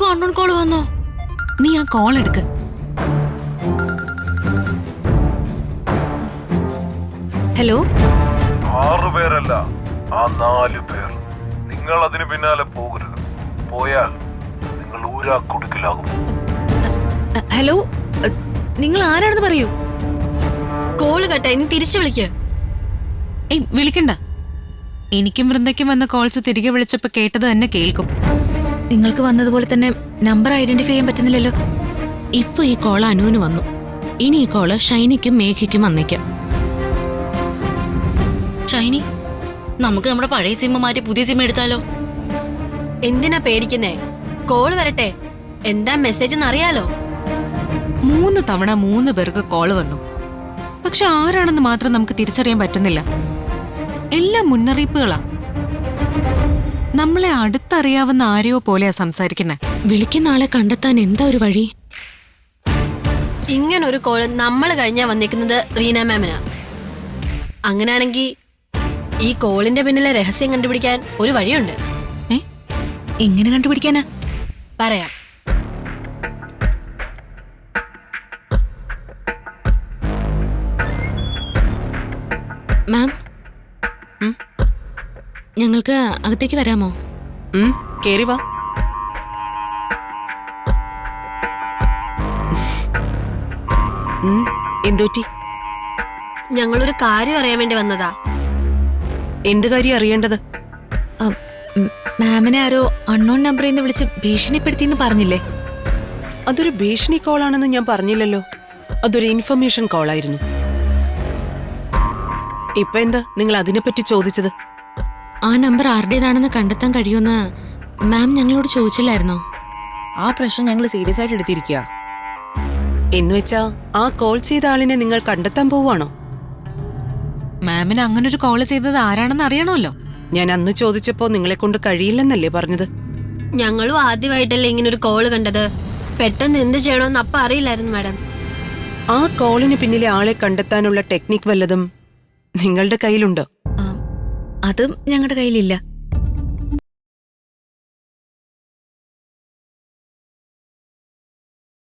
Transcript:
നിനക്കും unknown call വന്നോ? നീ ആ കോൾ എടുക്ക്. ഹലോ. 6 പേരല്ല, ആ 4 പേർ. നിങ്ങൾ അതിന് പിന്നാലെ പോകരുത്. പോയാൽ നിങ്ങൾ ഊരാ കുടുക്കിലാകും. ഹലോ, നിങ്ങൾ ആരാണെന്ന് പറയൂ. കോള് കട്ടായി, നീ തിരിച്ചു വിളിക്ക്. ഏയ് വിളിക്കണ്ട. എനിക്കും വൃന്ദയ്ക്കും വന്ന കോൾസ് തിരികെ വിളിച്ചപ്പോ കേട്ടത് തന്നെ കേൾക്കും. നിങ്ങൾക്ക് വന്നതുപോലെ തന്നെ നമ്പർ ഐഡന്റിഫൈ ചെയ്യാൻ പറ്റുന്നില്ലല്ലോ. ഇപ്പൊ ഈ കോള് അനുവിന് വന്നു. ഇനി ഈ കോള് ഷൈനിക്കും മേഘയ്ക്കും വന്നേക്കാം. ഷൈനി, നമുക്ക് നമ്മുടെ പഴയ സിം മാറ്റി പുതിയ സിം എടുത്താലോ? എന്തിനാ പേടിക്കുന്നേ? കോള് വരട്ടെ. എന്താ മെസ്സേജ് എന്നറിയാലോ. 3 തവണ 3 പേർക്ക് കോള് വന്നു. പക്ഷെ ആരാണെന്ന് മാത്രം നമുക്ക് തിരിച്ചറിയാൻ പറ്റുന്നില്ല. എല്ലാം മുന്നറിയിപ്പുകളാ. നമ്മളെ അടുത്തറിയാവുന്ന ആരെയോ പോലെയാ സംസാരിക്കുന്നെ. വിളിക്കുന്ന ആളെ കണ്ടെത്താൻ എന്താ ഒരു വഴി? ഇങ്ങനൊരു കോള് നമ്മൾ കഴിഞ്ഞാ വന്നേക്കുന്നത് റീന മാമിനാ. അങ്ങനെയാണെങ്കിൽ ഈ കോളിന്റെ പിന്നിലെ രഹസ്യം കണ്ടുപിടിക്കാൻ ഒരു വഴിയുണ്ട്. എങ്ങനെ കണ്ടുപിടിക്കാനാ? പറയാം. മാം, ഞങ്ങൾക്ക് അകത്തേക്ക് വരാമോ? കേറി വാ. എന്തോറ്റി? ഞങ്ങളൊരു കാര്യം അറിയാൻ വേണ്ടി വന്നതാ. എന്ത് കാര്യം അറിയേണ്ടത്? മാമിനെ ആരോ അൺനോൺ നമ്പറിൽ നിന്ന് വിളിച്ച് ഭീഷണിപ്പെടുത്തിന്ന് പറഞ്ഞില്ലേ? അതൊരു ഭീഷണി കോളാണെന്ന് ഞാൻ പറഞ്ഞില്ലല്ലോ. അതൊരു ഇൻഫർമേഷൻ കോളായിരുന്നു. ഇപ്പൊ എന്താ നിങ്ങൾ അതിനെപ്പറ്റി ചോദിച്ചത്? ആ നമ്പർ ആരുടേതാണെന്ന് കണ്ടെത്താൻ കഴിയുമെന്ന് മാം ഞങ്ങളോട് ചോദിച്ചില്ലായിരുന്നോ? ആ പ്രശ്നം ഞങ്ങൾ സീരിയസ് ആയിട്ട് എടുത്തിരിക്കുക. എന്നുവെച്ചാ ആ കോൾ ചെയ്ത ആളിനെ നിങ്ങൾ കണ്ടെത്താൻ പോവാണോ? മാമിന് അങ്ങനൊരു കോള് ചെയ്തത് ആരാണെന്ന് അറിയണമല്ലോ. ഞാൻ അന്ന് ചോദിച്ചപ്പോ നിങ്ങളെ കൊണ്ട് കഴിയില്ലെന്നല്ലേ പറഞ്ഞത്? ഞങ്ങളും ആദ്യമായിട്ടല്ലേ ഇങ്ങനൊരു കോള് കണ്ടത്. പെട്ടെന്ന് എന്ത് ചെയ്യണമെന്ന് അപ്പ അറിയില്ലായിരുന്നു മാഡം. ആ കോളിന് പിന്നിലെ ആളെ കണ്ടെത്താനുള്ള ടെക്നിക് വല്ലതും നിങ്ങളുടെ കയ്യിലുണ്ടോ? അതും ഞങ്ങളുടെ കയ്യിലില്ല.